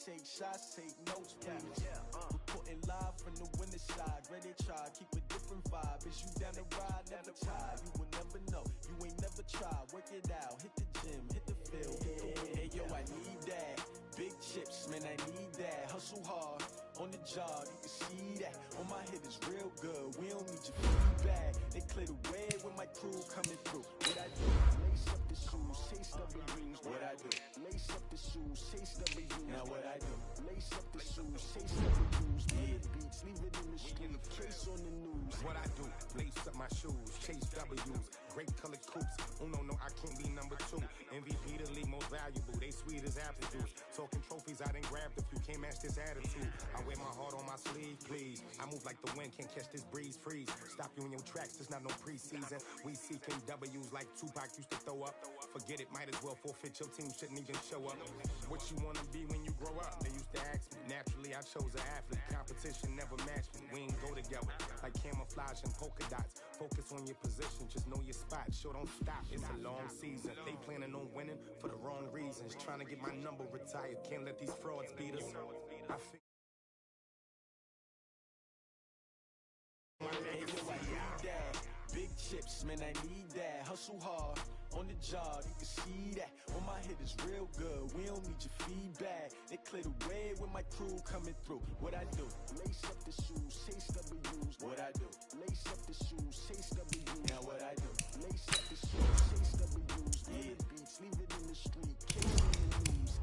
take shots, take notes, please. Reporting live from the winter side. Ready to try, keep a different vibe. Is you down the ride, never tired. You will never know, you ain't never tried. Work it out, hit the gym, hit the field, hit the wind. Hey yo, I need that. Big chips, man, I need that. Hustle hard, on the job, you can see that. On my hit is real good, we don't need your feedback. They clear the way when my crew coming through. What I do? Lace up the shoes, chase W's. What I do? Lace up the shoes, chase W's. Now what I do? Lace up the shoes, chase W's. Big beats, leave it in the street, case on the news. What I do? Lace up my shoes, chase W's. Great colored coops. Oh no, I can't be number 2. MVP the league most valuable. They sweet as apple juice. Talking trophies, I done grabbed a few. Can't match this attitude. I wear my heart on my sleeve, please. I move like the wind, can't catch this breeze. Freeze. Stop you in your tracks. There's not no preseason. We seeking W's like Tupac used to throw up. Forget it, might as well forfeit. Your team shouldn't even show up. What you wanna be when you grow up? They used to ask me. Naturally, I chose an athlete. Competition never matched me. We ain't go together like camouflage and polka dots. Focus on your position, just know your spot. Sure, don't stop. It's a long season. They planning on winning for the wrong reasons. Trying to get my number retired. Can't let these frauds beat us. Big chips, man, I need that. Hustle hard, on the job, you can see that. On my hit is real good, we don't need your feedback. They clear the way when my crew coming through. What I do? Lace up the shoes, chase W's. What I do? Lace up the shoes, chase W's. Now what I do? Lace up the shoes, chase W's. Big beats, leave it in the street, case on the news.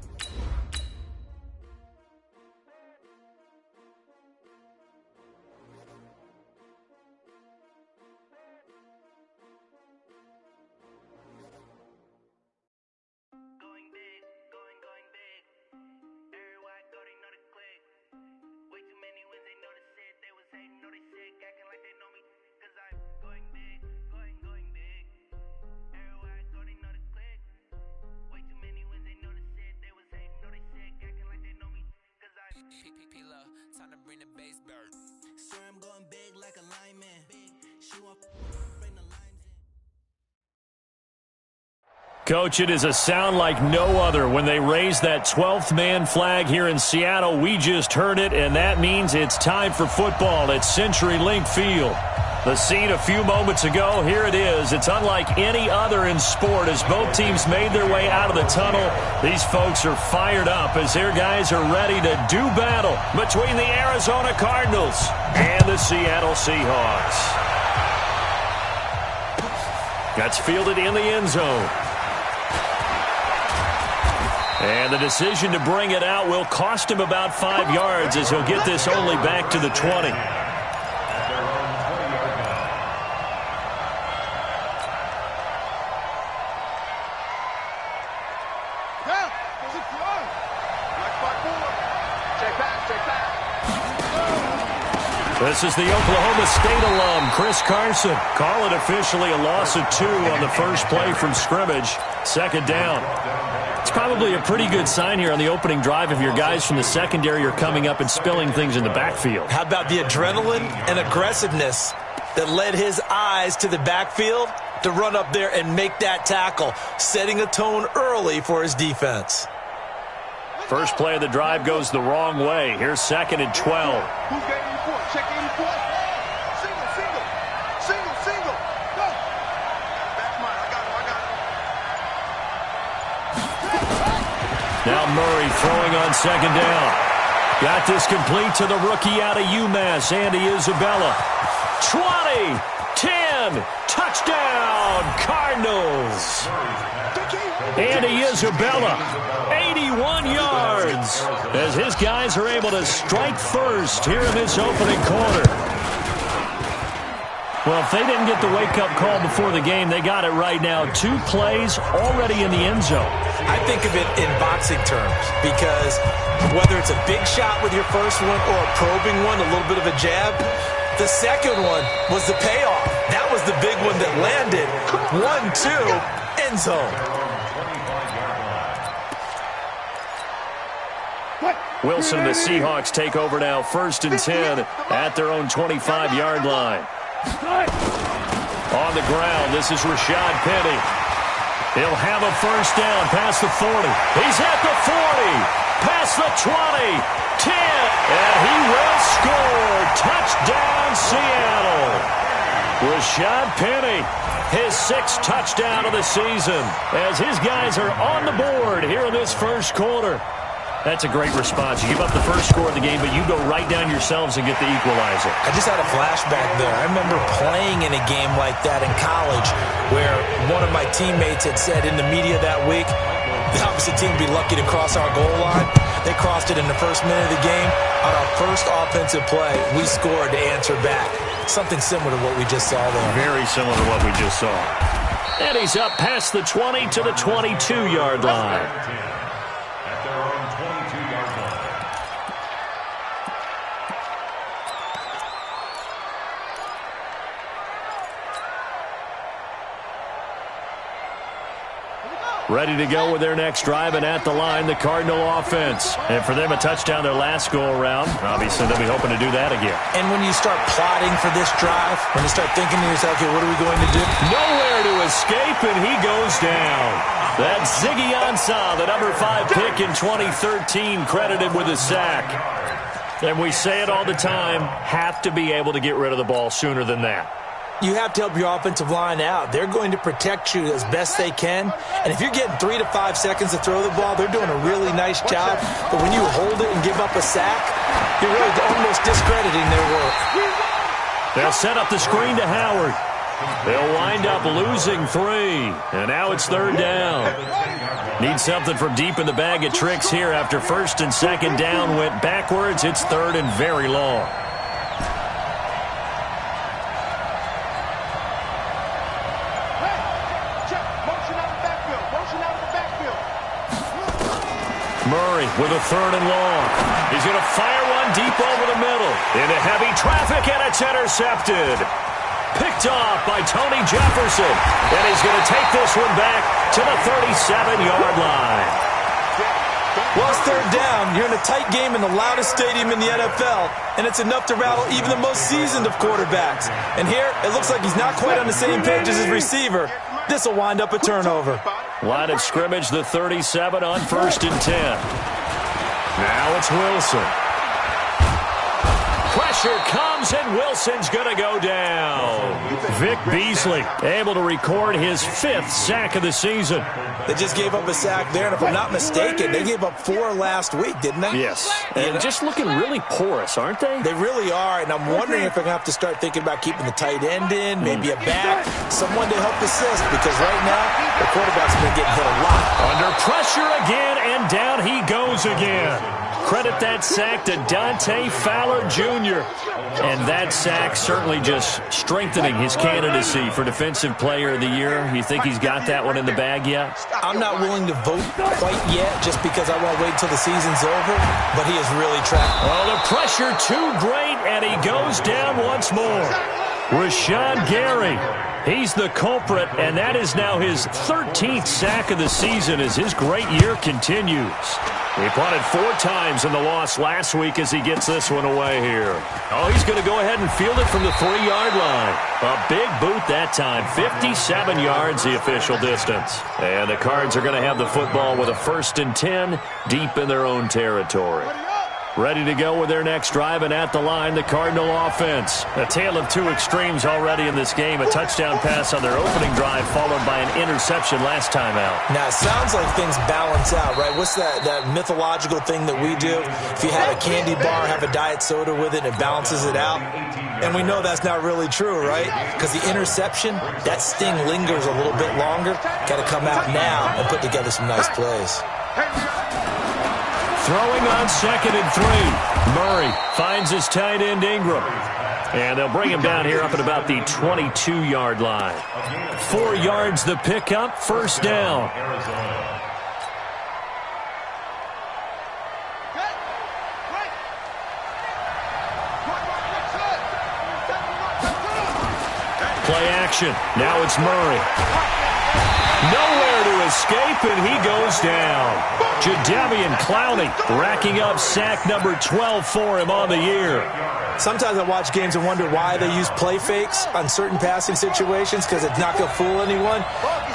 Time to bring the bass bird. Sir, I'm going big like a lineman. She won't bring the lines in. Coach, it is a sound like no other when they raise that 12th man flag here in Seattle. We just heard it, and that means it's time for football at CenturyLink Field. The scene a few moments ago, here it is. It's unlike any other in sport as both teams made their way out of the tunnel. These folks are fired up as their guys are ready to do battle between the Arizona Cardinals and the Seattle Seahawks. That's fielded in the end zone. And the decision to bring it out will cost him about 5 yards as he'll get this only back to the 20. This is the Oklahoma State alum, Chris Carson. Call it officially a loss of 2 on the first play from scrimmage. Second down. It's probably a pretty good sign here on the opening drive if your guys from the secondary are coming up and spilling things in the backfield. How about the adrenaline and aggressiveness that led his eyes to the backfield to run up there and make that tackle, setting a tone early for his defense. First play of the drive goes the wrong way. Here's 2nd and 12. Who's got 84? Check 84. Single. Go. That's mine. I got him. Now Murray throwing on 2nd down. Got this complete to the rookie out of UMass, Andy Isabella. 20, 10, touchdown, Cardinals. Andy Isabella, 81 yards, as his guys are able to strike first here in this opening quarter. Well, if they didn't get the wake-up call before the game, they got it right now. 2 plays already in the end zone. I think of it in boxing terms because whether it's a big shot with your first one or a probing one, a little bit of a jab, the second one was the payoff. That was the big one that landed. 1-2, end zone. Wilson and the Seahawks take over now, 1st and 10 at their own 25-yard line. On the ground, this is Rashad Penny. He'll have a first down past the 40. He's at the 40. past the 20, 10, and he will score. Touchdown, Seattle. Rashad Penny, his 6th touchdown of the season, as his guys are on the board here in this first quarter. That's a great response. You give up the first score of the game, but you go right down yourselves and get the equalizer. I just had a flashback there. I remember playing in a game like that in college where one of my teammates had said in the media that week, the opposite team would be lucky to cross our goal line. They crossed it in the first minute of the game. On our first offensive play, we scored to answer back. Something similar to what we just saw there. Very similar to what we just saw. And he's up past the 20 to the 22-yard line. Ready to go with their next drive, and at the line, the Cardinal offense. And for them, a touchdown their last go-around. Obviously, they'll be hoping to do that again. And when you start plotting for this drive, when you start thinking to yourself, okay, what are we going to do? Nowhere to escape, and he goes down. That's Ziggy Ansah, the number 5 pick in 2013, credited with a sack. And we say it all the time, have to be able to get rid of the ball sooner than that. You have to help your offensive line out. They're going to protect you as best they can. And if you're getting 3 to 5 seconds to throw the ball, they're doing a really nice job. But when you hold it and give up a sack, you're really almost discrediting their work. They'll set up the screen to Howard. They'll wind up losing 3. And now it's 3rd down. Need something from deep in the bag of tricks here after 1st and 2nd down went backwards. It's 3rd and very long. Murray with a 3rd and long. He's going to fire one deep over the middle. Into heavy traffic, and it's intercepted. Picked off by Tony Jefferson. And he's going to take this one back to the 37-yard line. Well, it's 3rd down. You're in a tight game in the loudest stadium in the NFL, and it's enough to rattle even the most seasoned of quarterbacks. And here, it looks like he's not quite on the same page as his receiver. This will wind up a turnover. Line of scrimmage, the 37 on 1st and 10. Now it's Wilson. Pressure comes, and Wilson's going to go down. Vic Beasley able to record his 5th sack of the season. They just gave up a sack there, and if I'm not mistaken, they gave up 4 last week, didn't they? Yes, and just looking really porous, aren't they? They really are, and I'm wondering if I'm going to have to start thinking about keeping the tight end in, maybe a back, someone to help assist, because right now, the quarterback's been getting hit a lot. Under pressure again, and down he goes again. Credit that sack to Dante Fowler Jr. And that sack certainly just strengthening his candidacy for Defensive Player of the Year. You think he's got that one in the bag yet? I'm not willing to vote quite yet just because I won't wait until the season's over, but he is really trapped. Oh, the pressure too great, and he goes down once more. Rashawn Gary, he's the culprit, and that is now his 13th sack of the season as his great year continues. He punted 4 times in the loss last week as he gets this one away here. Oh, he's going to go ahead and field it from the 3-yard line. A big boot that time. 57 yards, the official distance. And the Cards are going to have the football with a 1st and 10 deep in their own territory. Ready to go with their next drive, and at the line, the Cardinal offense. A tale of 2 extremes already in this game. A touchdown pass on their opening drive, followed by an interception last time out. Now, it sounds like things balance out, right? What's that mythological thing that we do? If you have a candy bar, have a diet soda with it, it balances it out. And we know that's not really true, right? Because the interception, that sting lingers a little bit longer. Got to come out now and put together some nice plays. Throwing on 2nd and 3. Murray finds his tight end Ingram. And they'll bring him down here up at about the 22-yard line. 4 yards the pickup, 1st down. Play action. Now it's Murray. Nowhere to escape, and he goes down. Jadeveon Clowney racking up sack number 12 for him on the year. Sometimes I watch games and wonder why they use play fakes on certain passing situations because it's not going to fool anyone.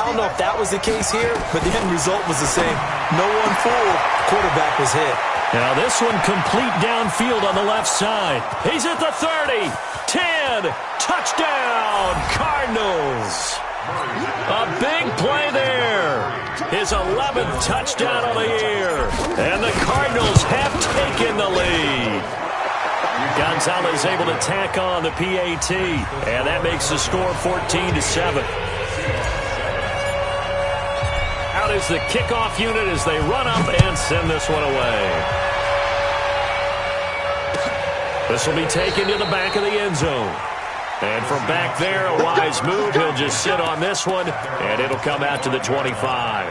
I don't know if that was the case here, but the end result was the same. No one fooled. Quarterback was hit. Now this one complete downfield on the left side. He's at the 30, 10, touchdown, Cardinals. A big play there. His 11th touchdown of the year. And the Cardinals have taken the lead. Gonzalez able to tack on the PAT. And that makes the score 14-7. Out is the kickoff unit as they run up and send this one away. This will be taken to the back of the end zone. And from back there, a wise move. He'll just sit on this one, and it'll come out to the 25.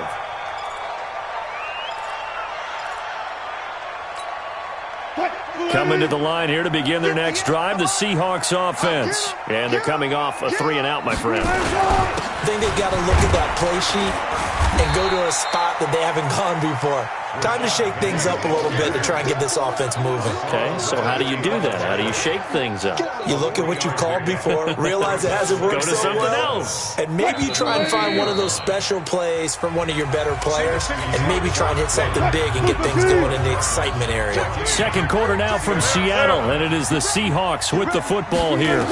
Coming to the line here to begin their next drive, the Seahawks offense. And they're coming off a 3-and-out, my friend. I think they've got to look at that play sheet and go to a spot that they haven't gone before. Time to shake things up a little bit to try and get this offense moving. Okay, so how do you do that? How do you shake things up? You look at what you've called before, realize it hasn't worked Go to so something well, else. and maybe you try and find one of those special plays from one of your better players, and maybe try and hit something big and get things going in the excitement area. Second quarter now from Seattle, and it is the Seahawks with the football here.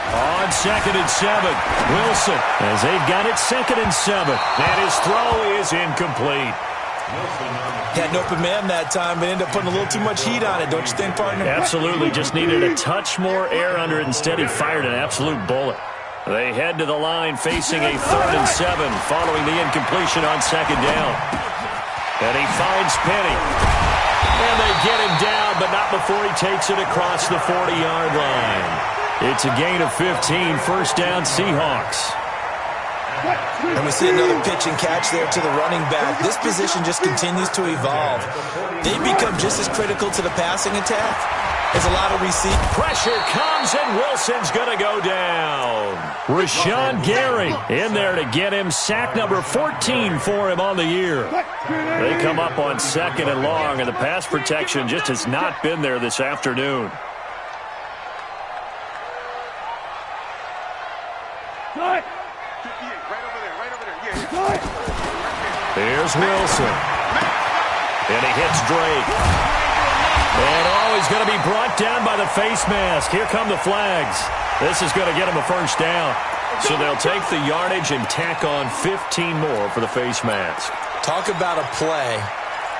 On 2nd and 7, Wilson, as they've got it 2nd and 7, and his throw is incomplete. Had an open man that time, but ended up putting a little too much heat on it, don't you think, partner? Absolutely, just needed a touch more air under it. Instead, he fired an absolute bullet. They head to the line facing a 3rd and 7 following the incompletion on 2nd down. And he finds Penny. And they get him down, but not before he takes it across the 40-yard line. It's a gain of 15, first down Seahawks. And we see another pitch and catch there to the running back. This position just continues to evolve. They become just as critical to the passing attack as a lot of receivers. Pressure comes, and Wilson's going to go down. Rashawn Gary in there to get him. Sack number 14 for him on the year. They come up on 2nd and long, and the pass protection just has not been there this afternoon. Here's Wilson. And he hits Drake. And he's going to be brought down by the face mask. Here come the flags. This is going to get him a first down. So they'll take the yardage and tack on 15 more for the face mask. Talk about a play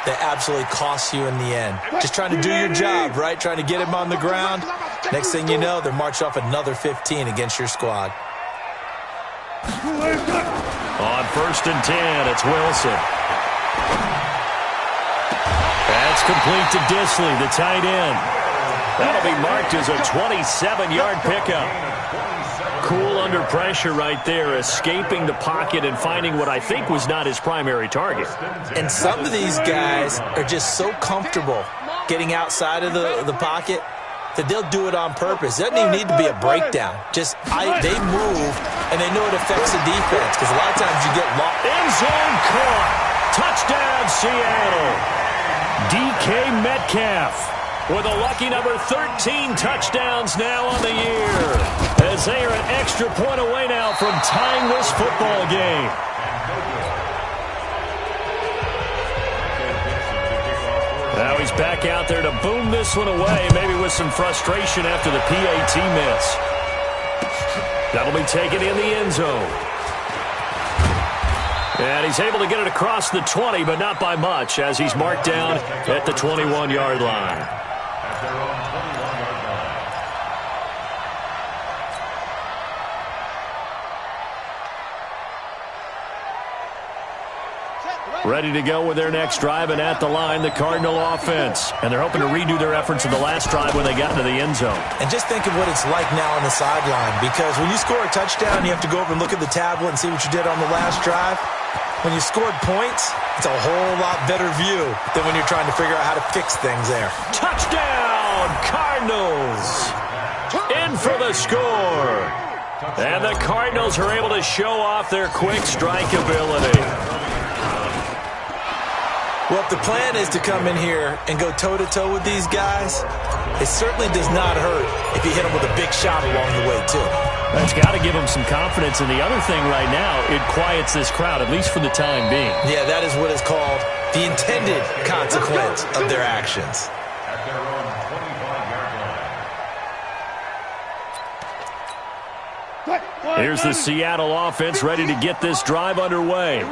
that absolutely costs you in the end. Just trying to do your job, right? Trying to get him on the ground. Next thing you know, they're marched off another 15 against your squad. On 1st and 10, it's Wilson. That's complete to Disley, the tight end. That'll be marked as a 27-yard pickup. Cool under pressure right there, escaping the pocket and finding what I think was not his primary target. And some of these guys are just so comfortable getting outside of the pocket that they'll do it on purpose. It doesn't even need to be a breakdown. They move, and they know it affects the defense, because a lot of times you get lost. End zone caught. Touchdown, Seattle. DK Metcalf with a lucky number 13 touchdowns now on the year, as they are an extra point away now from tying this football game. Now he's back out there to boom this one away, maybe with some frustration after the PAT miss. That'll be taken in the end zone. And he's able to get it across the 20, but not by much, as he's marked down at the 21-yard line. Ready to go with their next drive, and at the line, the Cardinal offense. And they're hoping to redo their efforts in the last drive when they got into the end zone. And just think of what it's like now on the sideline, because when you score a touchdown, you have to go over and look at the tablet and see what you did on the last drive. When you scored points, it's a whole lot better view than when you're trying to figure out how to fix things there. Touchdown, Cardinals! In for the score. And the Cardinals are able to show off their quick strike ability. Well, if the plan is to come in here and go toe-to-toe with these guys, it certainly does not hurt if you hit them with a big shot along the way, too. That's got to give them some confidence. And the other thing right now, it quiets this crowd, at least for the time being. Yeah, that is what is called the intended consequence of their actions. At their own 25-yard line. Here's the Seattle offense ready to get this drive underway.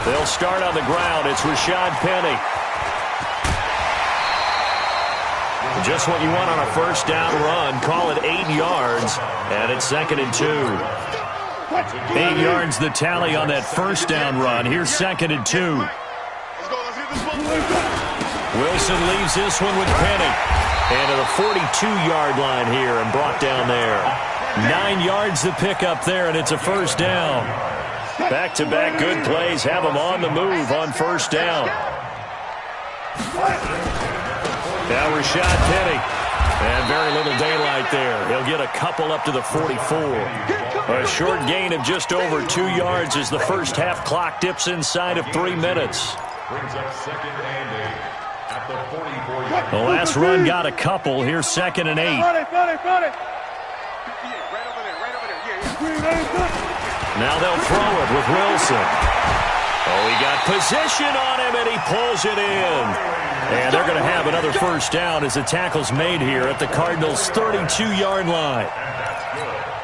They'll start on the ground. It's Rashad Penny. Just what you want on a first down run. Call it 8 yards, and it's 2nd and 2. 8 yards the tally on that first down run. Here's 2nd and 2. Wilson leaves this one with Penny. And to the 42-yard line here and brought down there. 9 yards the pickup there, and it's a first down. Back-to-back good plays have them on the move on first down. Now Rashad Penny. And very little daylight there. He'll get a couple up to the 44. A short gain of just over 2 yards as the first half clock dips inside of 3 minutes. Brings up 2nd and 8 at the 44-yard The last run got a couple. Here's 2nd and 8. Now they'll throw it with Wilson. Oh, he got position on him, and he pulls it in. And they're going to have another first down as the tackle's made here at the Cardinals' 32-yard line.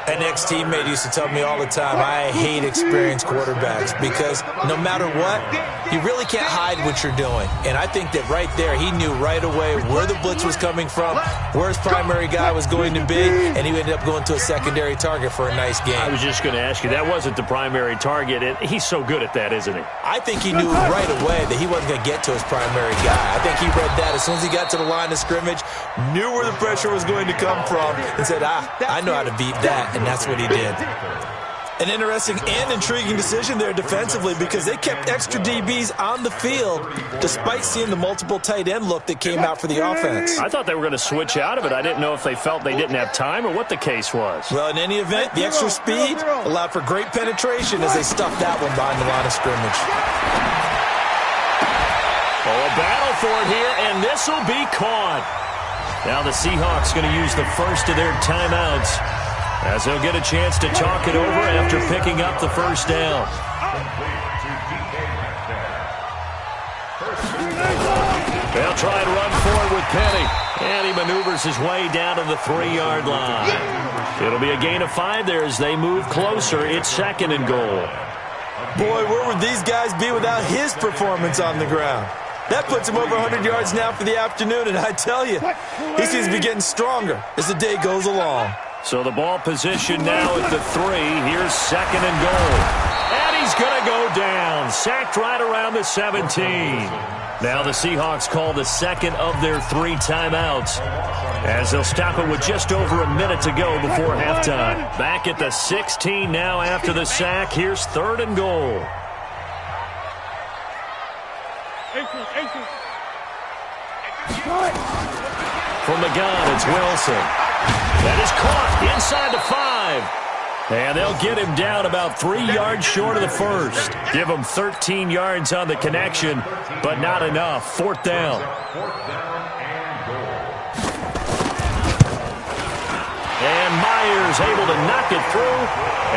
An ex-teammate used to tell me all the time, I hate experienced quarterbacks because no matter what, you really can't hide what you're doing. And I think that right there, he knew right away where the blitz was coming from, where his primary guy was going to be, and he ended up going to a secondary target for a nice game. I was just going to ask you, that wasn't the primary target. And he's so good at that, isn't he? I think he knew right away that he wasn't going to get to his primary guy. I think he read that as soon as he got to the line of scrimmage, knew where the pressure was going to come from, and said, I know how to beat that. And that's what he did. An interesting and intriguing decision there defensively because they kept extra DBs on the field despite seeing the multiple tight end look that came out for the offense. I thought they were going to switch out of it. I didn't know if they felt they didn't have time or what the case was. Well, in any event, the extra speed allowed for great penetration as they stuffed that one behind the line of scrimmage. Oh, a battle for it here, and this will be caught. Now the Seahawks going to use the first of their timeouts as they'll get a chance to talk it over after picking up the first down. They'll try and run forward with Penny. And he maneuvers his way down to the 3-yard line. It'll be a gain of 5 there as they move closer. It's 2nd and goal. Boy, where would these guys be without his performance on the ground? That puts him over 100 yards now for the afternoon, and I tell you, he seems to be getting stronger as the day goes along. So the ball position now at the 3. Here's 2nd and goal. And he's going to go down. Sacked right around the 17. Now the Seahawks call the second of their 3 timeouts as they'll stop it with just over a minute to go before halftime. Back at the 16 now after the sack. Here's 3rd and goal. From the gun, it's Wilson. That is caught inside the 5. And they'll get him down about 3 yards short of the first. Give him 13 yards on the connection, but not enough. 4th down. And Myers able to knock it through,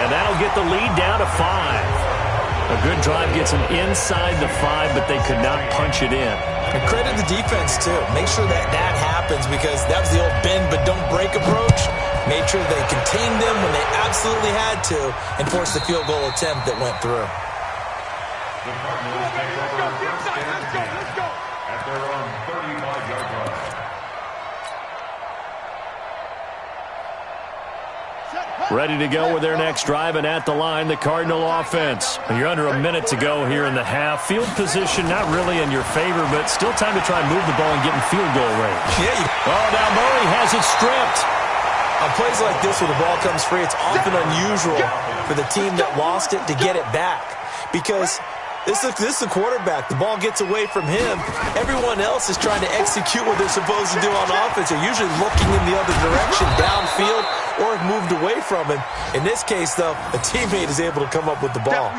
and that'll get the lead down to 5. A good drive gets them inside the 5, but they could not punch it in. And credit the defense, too. Make sure that happens because that was the old bend but don't break approach. Made sure they contained them when they absolutely had to and forced the field goal attempt that went through. The Cardinals take over first and 10 at their own 35-yard line. Ready to go with their next drive, and at the line, the Cardinal offense. You're under a minute to go here in the half. Field position not really in your favor, but still time to try and move the ball and get in field goal range. Yeah. Oh, now Murray has it stripped. On plays like this where the ball comes free, it's often unusual for the team that lost it to get it back because this is the quarterback. The ball gets away from him. Everyone else is trying to execute what they're supposed to do on offense. They're usually looking in the other direction, downfield, or have moved away from him. In this case, though, a teammate is able to come up with the ball.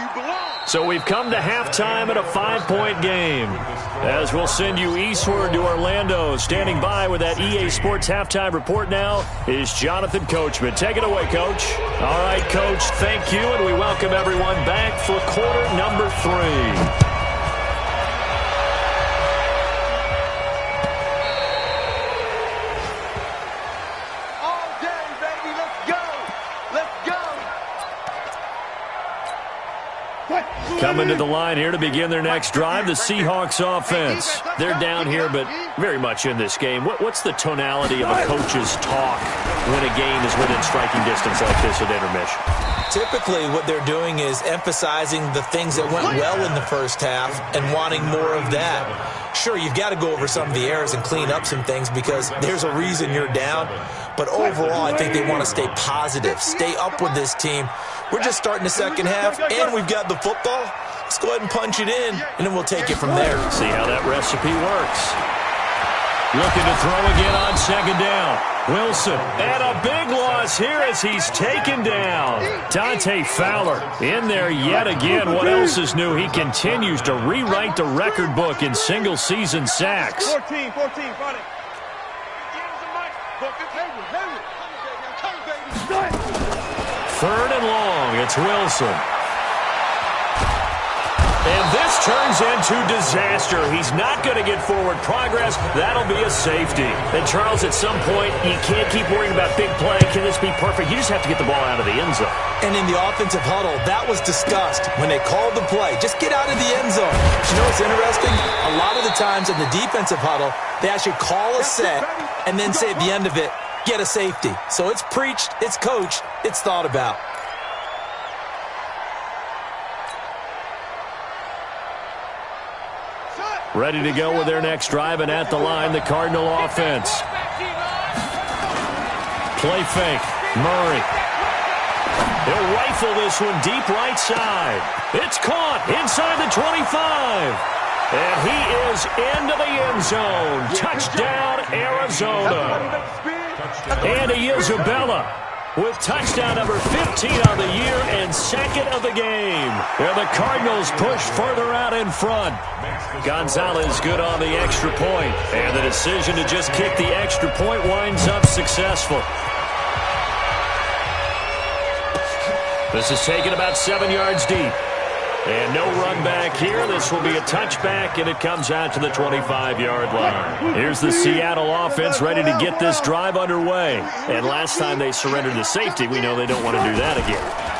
So we've come to halftime at a 5-point game. As we'll send you eastward to Orlando. Standing by with that EA Sports halftime report now is Jonathan Coachman. Take it away, Coach. All right, Coach, thank you, and we welcome everyone back for quarter number 3. Coming to the line here to begin their next drive, the Seahawks offense. They're down here, but very much in this game. What's the tonality of a coach's talk when a game is within striking distance like this at intermission? Typically, what they're doing is emphasizing the things that went well in the first half and wanting more of that. Sure, you've got to go over some of the errors and clean up some things because there's a reason you're down. But overall, I think they want to stay positive, stay up with this team. We're just starting the second half, and we've got the football. Let's go ahead and punch it in, and then we'll take it from there. See how that recipe works. Looking to throw again on second down. Wilson, and a big loss here as he's taken down. Dante Fowler in there yet again. What else is new? He continues to rewrite the record book in single-season sacks. 14, Friday. Third and long, it's Wilson. And this turns into disaster. He's not going to get forward progress. That'll be a safety. And, Charles, at some point, you can't keep worrying about big play. Can this be perfect? You just have to get the ball out of the end zone. And in the offensive huddle, that was discussed when they called the play. Just get out of the end zone. But you know what's interesting? A lot of the times in the defensive huddle, they actually call a set and then say at the end of it, get a safety. So it's preached, it's coached, it's thought about. Ready to go with their next drive, and at the line, the Cardinal offense. Play fake. Murray. He'll rifle this one deep right side. It's caught inside the 25. And he is into the end zone. Touchdown, Arizona. Andy Isabella with touchdown number 15 on the year and second of the game. And the Cardinals push further out in front. Gonzalez good on the extra point. And the decision to just kick the extra point winds up successful. This is taken about 7 yards deep. And no run back here. This will be a touchback, and it comes out to the 25-yard line. Here's the Seattle offense ready to get this drive underway. And last time they surrendered the safety, we know they don't want to do that again.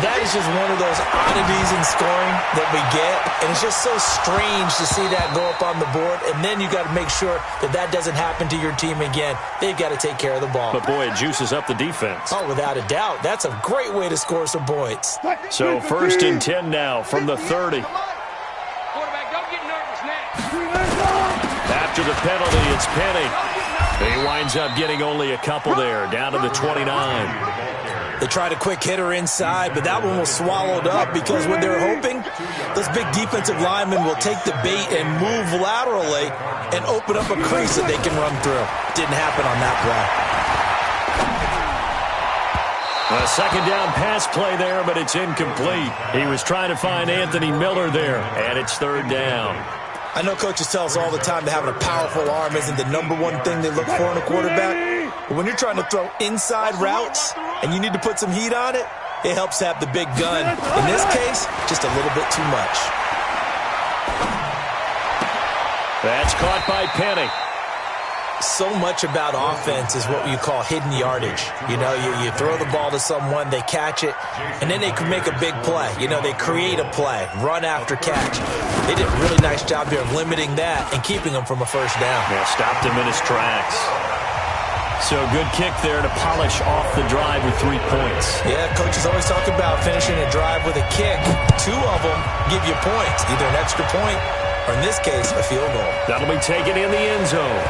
That is just one of those oddities in scoring that we get, and it's just so strange to see that go up on the board, and then you got to make sure that that doesn't happen to your team again. They've got to take care of the ball. But, boy, it juices up the defense. Oh, without a doubt. That's a great way to score some points. So 1st and 10 now from the 30. Quarterback, don't get nervous now. After the penalty, it's Penny. He winds up getting only a couple there, down to the 29. They tried a quick hitter inside, but that one was swallowed up because what they're hoping, those big defensive linemen will take the bait and move laterally and open up a crease that they can run through. Didn't happen on that play. A second down pass play there, but it's incomplete. He was trying to find Anthony Miller there, and it's third down. I know coaches tell us all the time that having a powerful arm isn't the number one thing they look for in a quarterback. But when you're trying to throw inside routes and you need to put some heat on it, it helps to have the big gun. In this case, just a little bit too much. That's caught by Penny. So much about offense is what you call hidden yardage. You know, you throw the ball to someone, they catch it, and then they can make a big play. You know, they create a play, run after catch. They did a really nice job here of limiting that and keeping him from a first down. Yeah, stopped him in his tracks. So good kick there to polish off the drive with 3 points. Yeah, coaches always talk about finishing a drive with a kick. 2 of them give you points, either an extra point or, in this case, a field goal. That'll be taken in the end zone.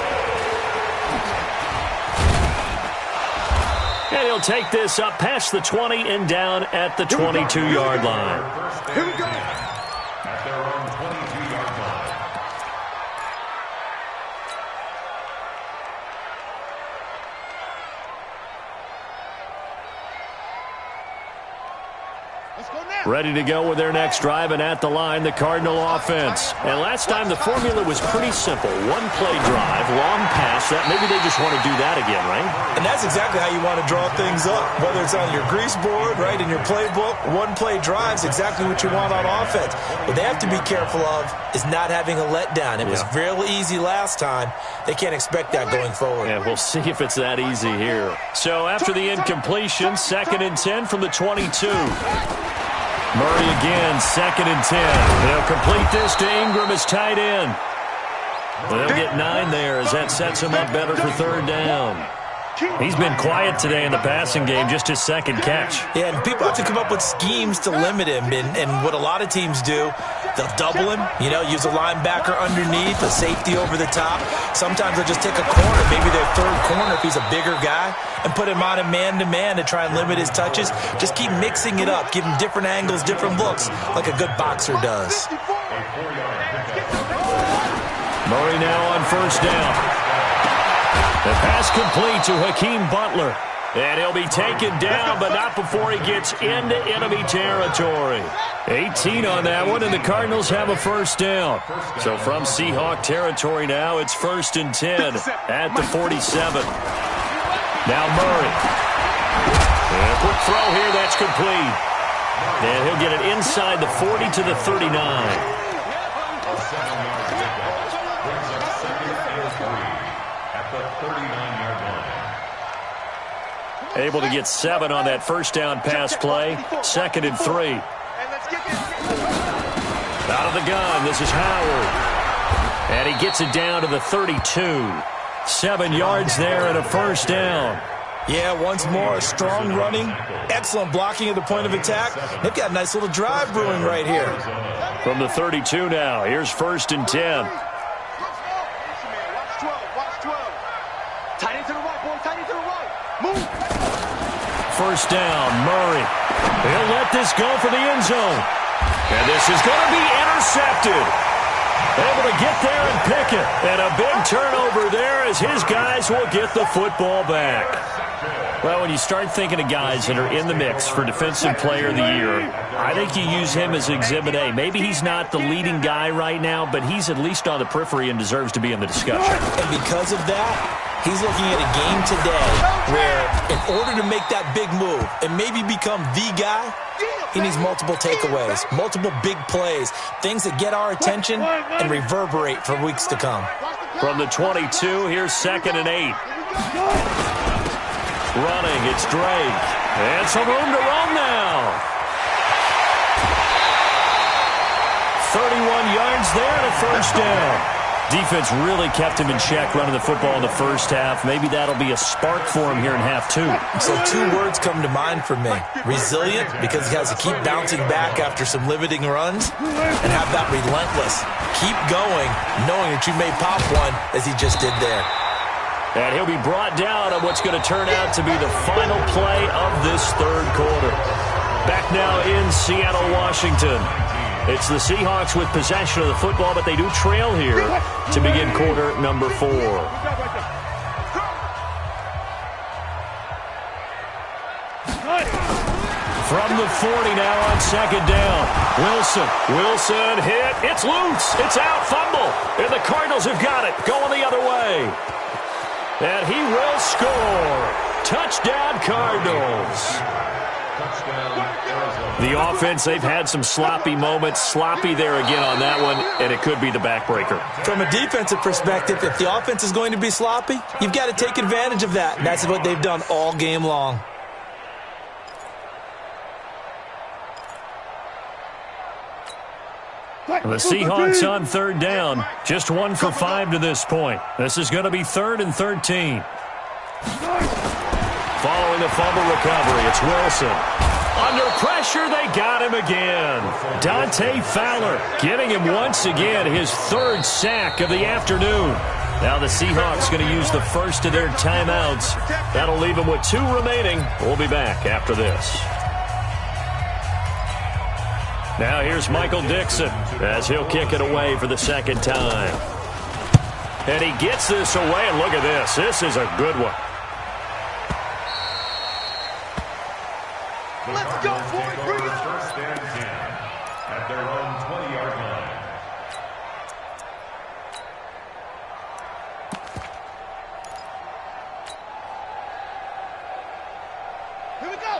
And he'll take this up past the 20 and down at the 22-yard line. Here we go. At their own 22-yard line. Let's go now. Ready to go with their next drive, and at the line, the Cardinal offense. And last time, the formula was pretty simple. One-play drive, long pass. That maybe they just want to do that again, right? And that's exactly how you want to draw things up. Whether it's on your grease board, right, in your playbook, one-play drive's exactly what you want on offense. What they have to be careful of is not having a letdown. It was real easy last time. They can't expect that going forward. Yeah, we'll see if it's that easy here. So after the incompletion, 2nd and 10 from the 22. Murray again, 2nd and 10. They'll complete this to Ingram as tight end. They'll get 9 there as that sets him up better for 3rd down. He's been quiet today in the passing game, just his 2nd catch. Yeah, and people have to come up with schemes to limit him. And what a lot of teams do, they'll double him, use a linebacker underneath, a safety over the top. Sometimes they'll just take a corner, maybe their 3rd corner if he's a bigger guy, and put him on a man-to-man to try and limit his touches. Just keep mixing it up, give him different angles, different looks, like a good boxer does. Murray now on 1st down. The pass complete to Hakeem Butler. And he'll be taken down, but not before he gets into enemy territory. 18 on that one, and the Cardinals have a 1st down. So from Seahawk territory now, it's 1st and 10 at the 47. Now Murray. And a quick throw here, that's complete. And he'll get it inside the 40 to the 39. Able to get 7 on that 1st down pass play. 2nd and 3. Out of the gun, this is Howard. And he gets it down to the 32. 7 yards there and a 1st down. Yeah, once more, strong running, excellent blocking at the point of attack. They've got a nice little drive brewing right here. From the 32 now, here's 1st and 10. First down, Murray. He'll let this go for the end zone. And this is going to be intercepted. Able to get there and pick it. And a big turnover there as his guys will get the football back. Well, when you start thinking of guys that are in the mix for Defensive Player of the Year, I think you use him as Exhibit A. Maybe he's not the leading guy right now, but he's at least on the periphery and deserves to be in the discussion. And because of that, he's looking at a game today where in order to make that big move and maybe become the guy, he needs multiple takeaways, multiple big plays, things that get our attention and reverberate for weeks to come. From the 22, here's 2nd and 8. Running, it's Drake. And some room to roam now. 31 yards there and a 1st down. Defense really kept him in check running the football in the 1st half. Maybe that'll be a spark for him here in half 2. So 2 words come to mind for me. Resilient, because he has to keep bouncing back after some limiting runs, and have that relentless. Keep going, knowing that you may pop one as he just did there. And he'll be brought down on what's going to turn out to be the final play of this 3rd quarter. Back now in Seattle, Washington. It's the Seahawks with possession of the football, but they do trail here to begin quarter number 4. From the 40 now on 2nd down. Wilson hit. It's loose. It's out. Fumble. And the Cardinals have got it. Going the other way. And he will score. Touchdown, Cardinals. The offense, they've had some sloppy moments. Sloppy there again on that one, and it could be the backbreaker. From a defensive perspective, if the offense is going to be sloppy, you've got to take advantage of that. And that's what they've done all game long. The Seahawks on 3rd down. Just 1 for 5 to this point. This is going to be 3rd and 13. Following the fumble recovery, it's Wilson. Under pressure, they got him again. Dante Fowler getting him once again, his 3rd sack of the afternoon. Now the Seahawks going to use the first of their timeouts. That'll leave them with 2 remaining. We'll be back after this. Now here's Michael Dixon as he'll kick it away for the 2nd time. And he gets this away, and look at this. This is a good one. Let's go, boys. Bring it.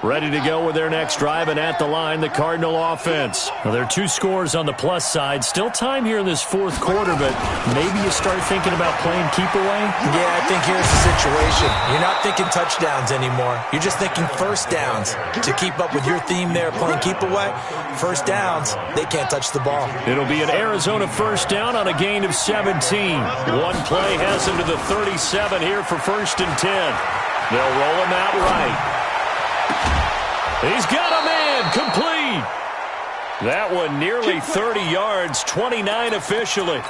ready to go with their next drive, and at the line, the Cardinal offense. Well, there are 2 scores on the plus side. Still time here in this fourth quarter, but maybe you start thinking about playing keep away? Yeah, I think here's the situation. You're not thinking touchdowns anymore. You're just thinking first downs. To keep up with your theme there, playing keep away, first downs, they can't touch the ball. It'll be an Arizona first down on a gain of 17. One play has him to the 37 here for 1st and 10. They'll roll him out right. He's got a man, complete. That one nearly 30 yards, 29 officially.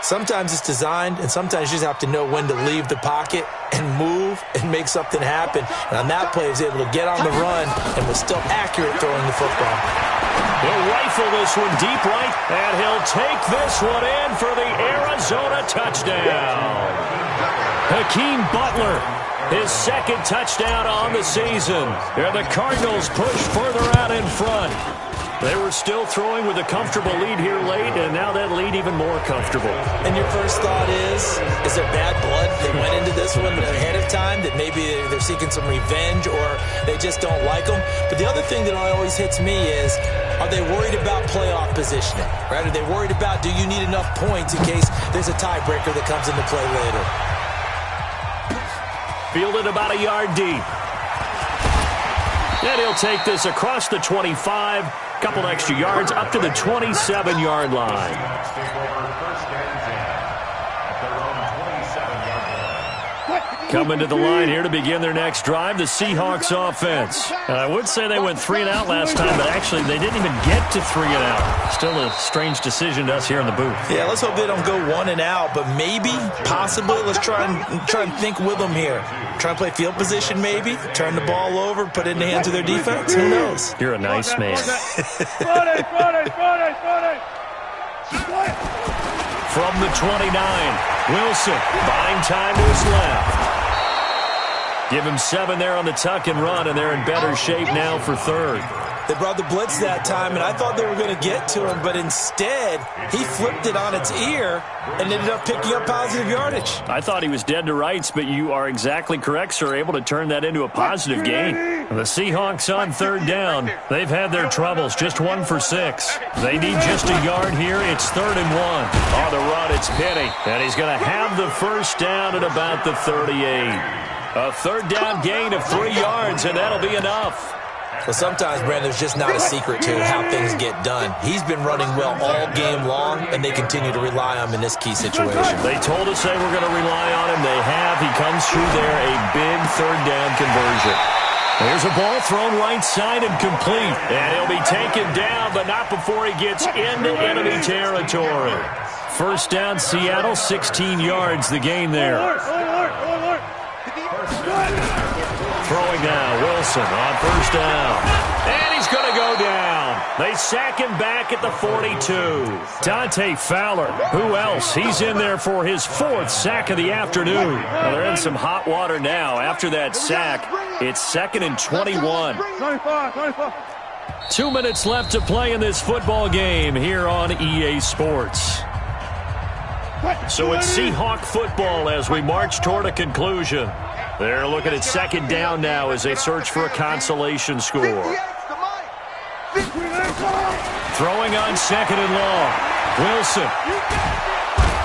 Sometimes it's designed, and sometimes you just have to know when to leave the pocket and move and make something happen. And on that play, he was able to get on the run and was still accurate throwing the football. He'll rifle this one deep right, and he'll take this one in for the Arizona touchdown. Hakeem Butler, his 2nd touchdown on the season. And the Cardinals push further out in front. They were still throwing with a comfortable lead here late, and now that lead even more comfortable. And your first thought is there bad blood? They went into this one ahead of time, that maybe they're seeking some revenge, or they just don't like them. But the other thing that always hits me is, are they worried about playoff positioning? Right? Are they worried about, do you need enough points in case there's a tiebreaker that comes into play later? Fielded about a yard deep. And he'll take this across the 25, couple extra yards up to the 27-yard line. Coming to the line here to begin their next drive, the Seahawks offense. And I would say they went 3 and out last time, but actually they didn't even get to 3 and out. Still a strange decision to us here in the booth. Yeah, let's hope they don't go 1 and out, but maybe, possibly, let's try and think with them here. Try and play field position maybe, turn the ball over, put it in the hands of their defense. Who knows? You're a nice man. From the 29, Wilson buying time to his left. Give him 7 there on the tuck and run, and they're in better shape now for 3rd. They brought the blitz that time, and I thought they were going to get to him, but instead, he flipped it on its ear and ended up picking up positive yardage. I thought he was dead to rights, but you are exactly correct, sir, able to turn that into a positive gain. The Seahawks on 3rd down. They've had their troubles, just 1 for 6. They need just a yard here. It's 3rd and 1. On the run, it's Penny, and he's going to have the first down at about the 38. A 3rd down gain of 3 yards, and that'll be enough. Well, sometimes, Brandon, there's just not a secret to how things get done. He's been running well all game long, and they continue to rely on him in this key situation. They told us they were going to rely on him. They have. He comes through there, a big 3rd down conversion. There's a ball thrown right side and complete. And he'll be taken down, but not before he gets into enemy territory. First down, Seattle, 16 yards, the gain there. Throwing now, Wilson on 1st down. And he's going to go down. They sack him back at the 42. Dante Fowler, who else? He's in there for his 4th sack of the afternoon. Well, they're in some hot water now. After that sack, it's 2nd and 21. 2 minutes left to play in this football game here on EA Sports. So it's Seahawk football as we march toward a conclusion. They're looking at 2nd down now as they search for a consolation score. Throwing on 2nd and long. Wilson.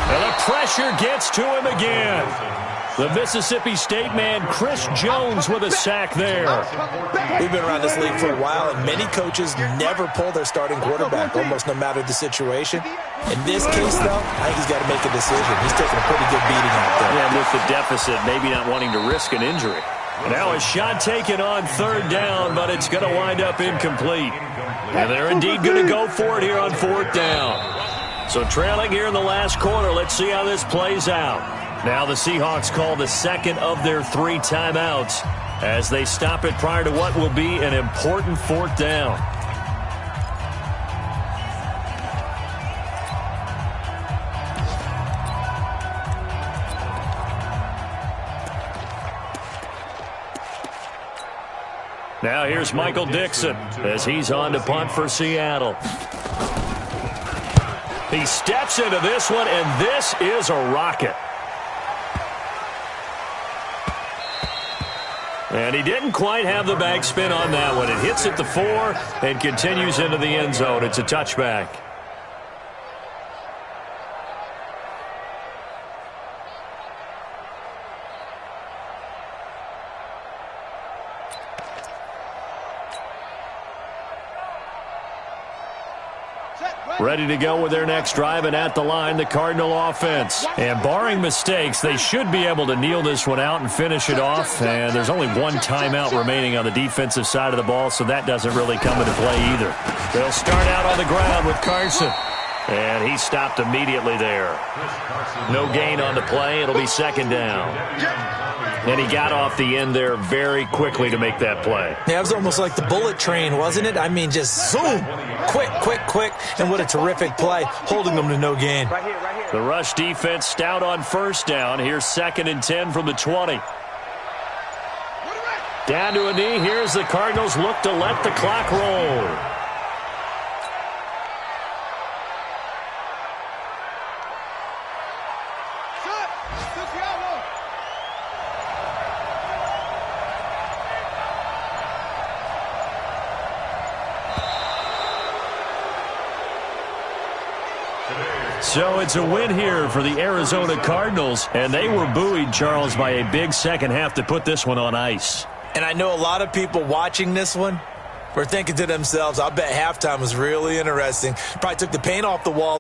And the pressure gets to him again. The Mississippi State man, Chris Jones, with a sack there. We've been around this league for a while, and many coaches never pull their starting quarterback, almost no matter the situation. In this case, though, I think he's got to make a decision. He's taking a pretty good beating out there. Yeah, with the deficit, maybe not wanting to risk an injury. Now a shot taken on 3rd down, but it's going to wind up incomplete. And they're indeed going to go for it here on 4th down. So trailing here in the last quarter, let's see how this plays out. Now the Seahawks call the 2nd of their 3 timeouts as they stop it prior to what will be an important 4th down. Now here's Michael Dixon as he's on to punt for Seattle. He steps into this one, and this is a rocket. And he didn't quite have the backspin on that one. It hits at the 4 and continues into the end zone. It's a touchback. Ready to go with their next drive, and at the line, the Cardinal offense. And barring mistakes, they should be able to kneel this one out and finish it off. And there's only one timeout remaining on the defensive side of the ball, so that doesn't really come into play either. They'll start out on the ground with Carson. And he stopped immediately there. No gain on the play. It'll be second down. And he got off the end there very quickly to make that play. Yeah, it was almost like the bullet train, wasn't it? I mean, just zoom. Quick, quick, quick. And what a terrific play, holding them to no gain. Right here. The rush defense stout on first down. Here's 2nd and 10 from the 20. Down to a knee. Here's the Cardinals look to let the clock roll. So it's a win here for the Arizona Cardinals, and they were buoyed, Charles, by a big second half to put this one on ice. And I know a lot of people watching this one were thinking to themselves, I bet halftime was really interesting. Probably took the paint off the walls